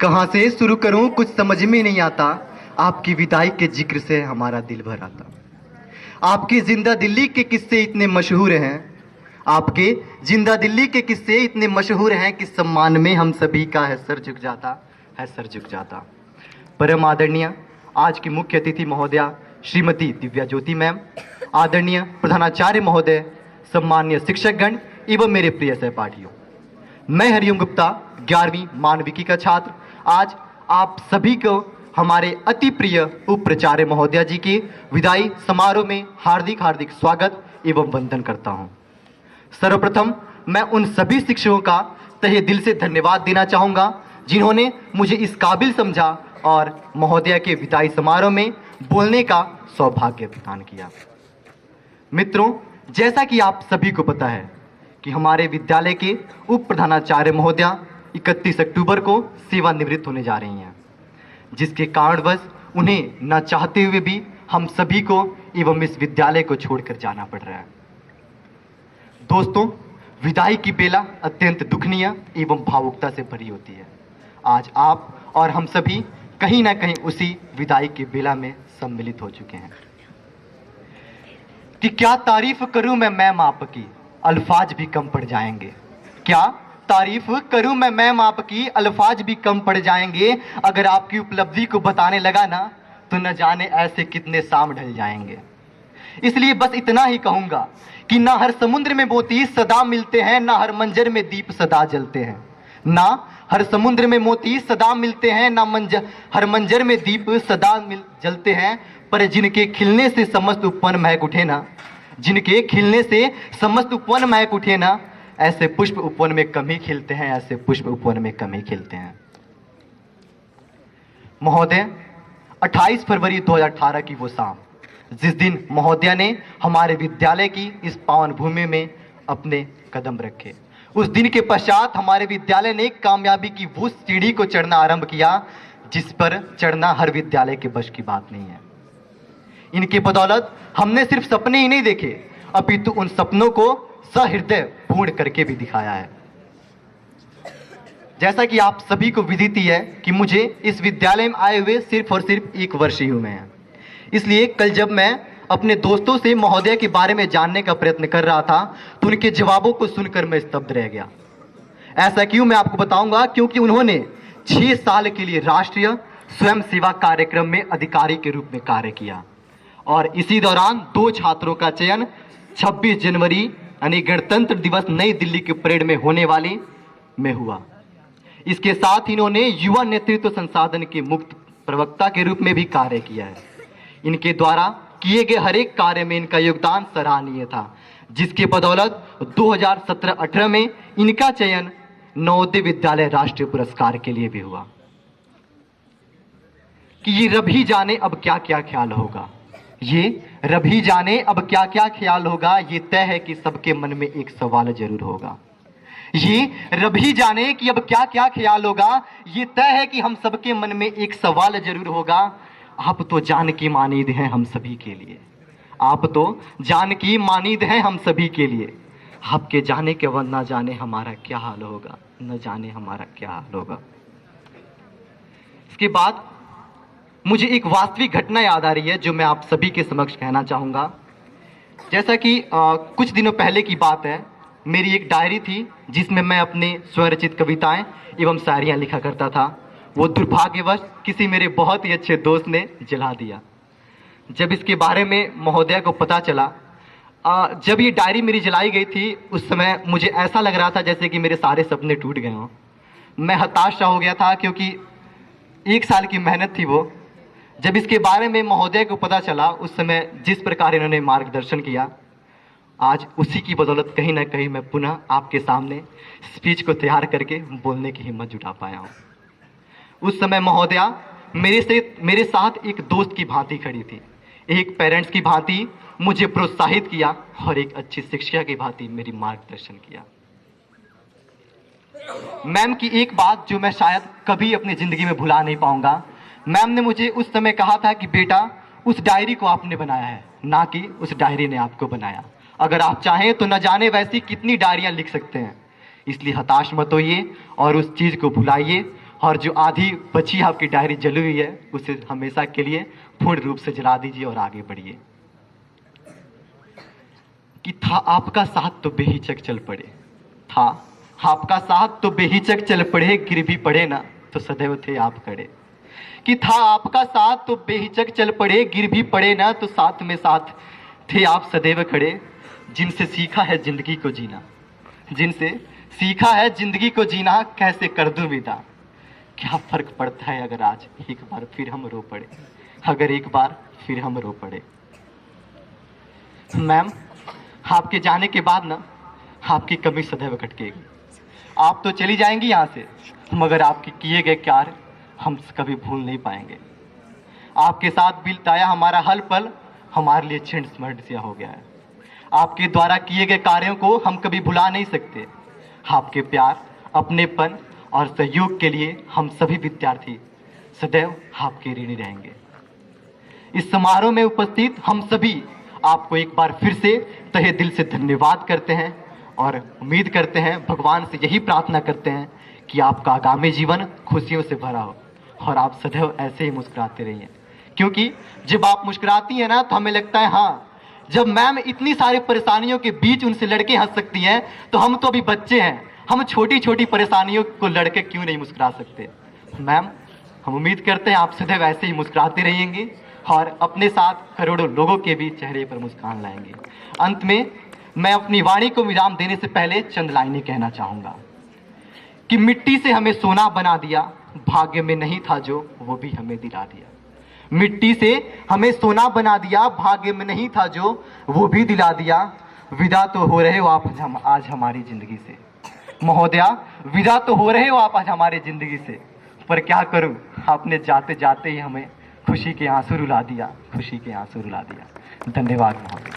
कहाँ से शुरू करूं कुछ समझ में नहीं आता। आपकी विदाई के जिक्र से हमारा दिल भर आता। आपकी जिंदा दिल्ली के किस्से इतने मशहूर हैं, आपके जिंदा दिल्ली के किस्से इतने मशहूर हैं कि सम्मान में हम सभी का है सर झुक जाता, है सर झुक जाता। परम आदरणीय आज की मुख्य अतिथि महोदया श्रीमती दिव्या ज्योति मैम, आदरणीय प्रधानाचार्य महोदय, सम्मान्य शिक्षकगण एवं मेरे प्रिय सहपाठियों, मैं हरिओम गुप्ता 11वीं मानविकी का छात्र आज आप सभी को हमारे अति प्रिय उप प्राचार्य महोदया जी के विदाई समारोह में हार्दिक हार्दिक स्वागत एवं वंदन करता हूं। सर्वप्रथम मैं उन सभी शिक्षकों का तहे दिल से धन्यवाद देना चाहूँगा जिन्होंने मुझे इस काबिल समझा और महोदया के विदाई समारोह में बोलने का सौभाग्य प्रदान किया। मित्रों, जैसा कि आप सभी को पता है कि हमारे विद्यालय के उप प्रधानाचार्य महोदया 31 अक्टूबर को सेवानिवृत्त होने जा रही हैं, जिसके कारणवश उन्हें न चाहते हुए भी हम सभी को एवं इस विद्यालय को छोड़कर जाना पड़ रहा है। दोस्तों, विदाई की बेला अत्यंत दुखनीय एवं भावुकता से भरी होती है। आज आप और हम सभी कहीं ना कहीं उसी विदाई की बेला में सम्मिलित हो चुके हैं कि क्या तारीफ करूं मैं मैम आपकी, अल्फाज भी कम पड़ जाएंगे। क्या तारीफ करूं मैं मैम आपकी, अल्फाज भी कम पड़ जाएंगे। अगर आपकी उपलब्धि को बताने लगा ना तो न जाने ऐसे कितने शाम ढल जाएंगे। इसलिए बस इतना ही कहूंगा कि ना हर समुद्र में मोती सदा मिलते हैं, ना हर मंजर में दीप सदा जलते हैं। ना हर समुद्र में मोती सदा मिलते हैं, ना हर मंजर में दीप सदा जलते हैं। पर जिनके खिलने से समस्त उपवन महक उठे ना, जिनके खिलने से समस्त उपवन महक उठे ना, ऐसे पुष्प उपवन में कम ही खिलते हैं, ऐसे पुष्प उपवन में कम ही खिलते हैं। महोदय, 28 फरवरी 2018 की वो शाम जिस दिन महोदया ने हमारे विद्यालय की इस पावन भूमि में अपने कदम रखे, उस दिन के पश्चात हमारे विद्यालय ने कामयाबी की वो सीढ़ी को चढ़ना आरंभ किया जिस पर चढ़ना हर विद्यालय के बस की बात नहीं है। इनके बदौलत हमने सिर्फ सपने ही नहीं देखे, अपितु उन सपनों को सहृदय पूर्ण करके भी दिखाया है। जैसा कि आप सभी को विदित ही है कि मुझे इस विद्यालय में आए हुए सिर्फ और सिर्फ 1 वर्ष ही हुए हैं। इसलिए कल जब मैं अपने दोस्तों से महोदय के बारे में जानने का प्रयत्न कर रहा था तो उनके जवाबों को सुनकर मैं स्तब्ध रह गया। ऐसा क्यों, मैं आपको बताऊंगा। क्योंकि उन्होंने 6 साल के लिए राष्ट्रीय स्वयं सेवा कार्यक्रम में अधिकारी के रूप में कार्य किया और इसी दौरान 2 छात्रों का चयन 26 जनवरी यानी गणतंत्र दिवस नई दिल्ली के परेड में होने वाले में हुआ। इसके साथ इन्होंने युवा नेतृत्व संसाधन के मुक्त प्रवक्ता के रूप में भी कार्य किया है। इनके द्वारा किए गए हर एक कार्य में इनका योगदान सराहनीय था, जिसके बदौलत 2017-18 में इनका चयन नवोदय विद्यालय राष्ट्रीय पुरस्कार के लिए भी हुआ। कि ये रब ही जाने अब क्या क्या ख्याल होगा, ये रब ही जाने अब क्या क्या ख्याल होगा। ये तय है कि सबके मन में एक सवाल जरूर होगा। ये रब ही जाने कि अब क्या क्या ख्याल होगा, ये तय है कि हम सबके मन में एक सवाल जरूर होगा। आप तो जान की मानीद हैं हम सभी के लिए, आप तो जान की मानीद हैं हम सभी के लिए। आपके जाने के बाद ना जाने हमारा क्या हाल होगा, न जाने हमारा क्या हाल होगा। इसके बाद मुझे एक वास्तविक घटना याद आ रही है जो मैं आप सभी के समक्ष कहना चाहूँगा। जैसा कि कुछ दिनों पहले की बात है, मेरी एक डायरी थी जिसमें मैं अपने स्वरचित कविताएं एवं शायरियाँ लिखा करता था। वो दुर्भाग्यवश किसी मेरे बहुत ही अच्छे दोस्त ने जला दिया। जब इसके बारे में महोदया को पता चला, जब ये डायरी मेरी जलाई गई थी उस समय मुझे ऐसा लग रहा था जैसे कि मेरे सारे सपने टूट गए हों। मैं हताश सा हो गया था क्योंकि 1 साल की मेहनत थी वो। जब इसके बारे में महोदय को पता चला, उस समय जिस प्रकार इन्होंने मार्गदर्शन किया, आज उसी की बदौलत कहीं ना कहीं मैं पुनः आपके सामने स्पीच को तैयार करके बोलने की हिम्मत जुटा पाया हूँ। उस समय महोदया मेरे साथ एक दोस्त की भांति खड़ी थी, एक पेरेंट्स की भांति मुझे प्रोत्साहित किया और एक अच्छी शिक्षिका की भांति मेरी मार्गदर्शन किया। मैम की एक बात जो मैं शायद कभी अपनी जिंदगी में भुला नहीं पाऊंगा, मैम ने मुझे उस समय कहा था कि बेटा, उस डायरी को आपने बनाया है, ना कि उस डायरी ने आपको बनाया। अगर आप चाहें तो न जाने वैसी कितनी डायरियां लिख सकते हैं। इसलिए हताश मत होइए और उस चीज को भुलाइए और जो आधी बची आपकी डायरी जली हुई है उसे हमेशा के लिए पूर्ण रूप से जला दीजिए और आगे बढ़िए। कि था आपका साथ तो बेहिचक चल पड़े, था आपका साथ तो बेहिचक चल पड़े, गिर भी पड़े ना तो सदैव थे आप खड़े। कि था आपका साथ तो बेहिचक चल पड़े, गिर भी पड़े ना तो साथ में साथ थे आप सदैव खड़े। जिनसे सीखा है जिंदगी को जीना, जिनसे सीखा है जिंदगी को जीना, कैसे कर दूं विदा। क्या फर्क पड़ता है अगर आज एक बार फिर हम रो पड़े, अगर एक बार फिर हम रो पड़े। मैम, आपके जाने के बाद ना आपकी कमी सदैव खटकेगी। आप तो चली जाएंगी यहाँ से, मगर आपके किए गए कार्य हम कभी भूल नहीं पाएंगे। आपके साथ बिताया हमारा हर पल हमारे लिए क्षण स्मरण सा हो गया है। आपके द्वारा किए गए कार्यों को हम कभी भुला नहीं सकते। आपके प्यार, अपनेपन और सहयोग के लिए हम सभी विद्यार्थी सदैव आपके ऋणी रहेंगे। इस समारोह में उपस्थित हम सभी आपको एक बार फिर से तहे दिल से धन्यवाद करते हैं और उम्मीद करते हैं, भगवान से यही प्रार्थना करते हैं कि आपका आगामी जीवन खुशियों से भरा हो और आप सदैव ऐसे ही मुस्कुराते रहिए। क्योंकि जब आप मुस्कुराती हैं ना तो हमें लगता है हाँ, जब मैम इतनी सारी परेशानियों के बीच उनसे लड़के हंस सकती हैं तो हम तो अभी बच्चे हैं, हम छोटी छोटी परेशानियों को लड़के क्यों नहीं मुस्कुरा सकते। मैम, हम उम्मीद करते हैं आप सदैव ऐसे ही मुस्कुराते रहेंगे और अपने साथ करोड़ों लोगों के भी चेहरे पर मुस्कान लाएंगे। अंत में मैं अपनी वाणी को विराम देने से पहले चंद लाइनें कहना चाहूंगा कि मिट्टी से हमें सोना बना दिया, भाग्य में नहीं था जो वो भी हमें दिला दिया। मिट्टी से हमें सोना बना दिया, भाग्य में नहीं था जो वो भी दिला दिया। विदा तो हो रहे हो आप आज हमारी जिंदगी से महोदया, विदा तो हो रहे हो आप आज हमारी जिंदगी से, पर क्या करूं, आपने जाते जाते ही हमें खुशी के आंसू रुला दिया, खुशी के आंसू रुला दिया। धन्यवाद महोदय।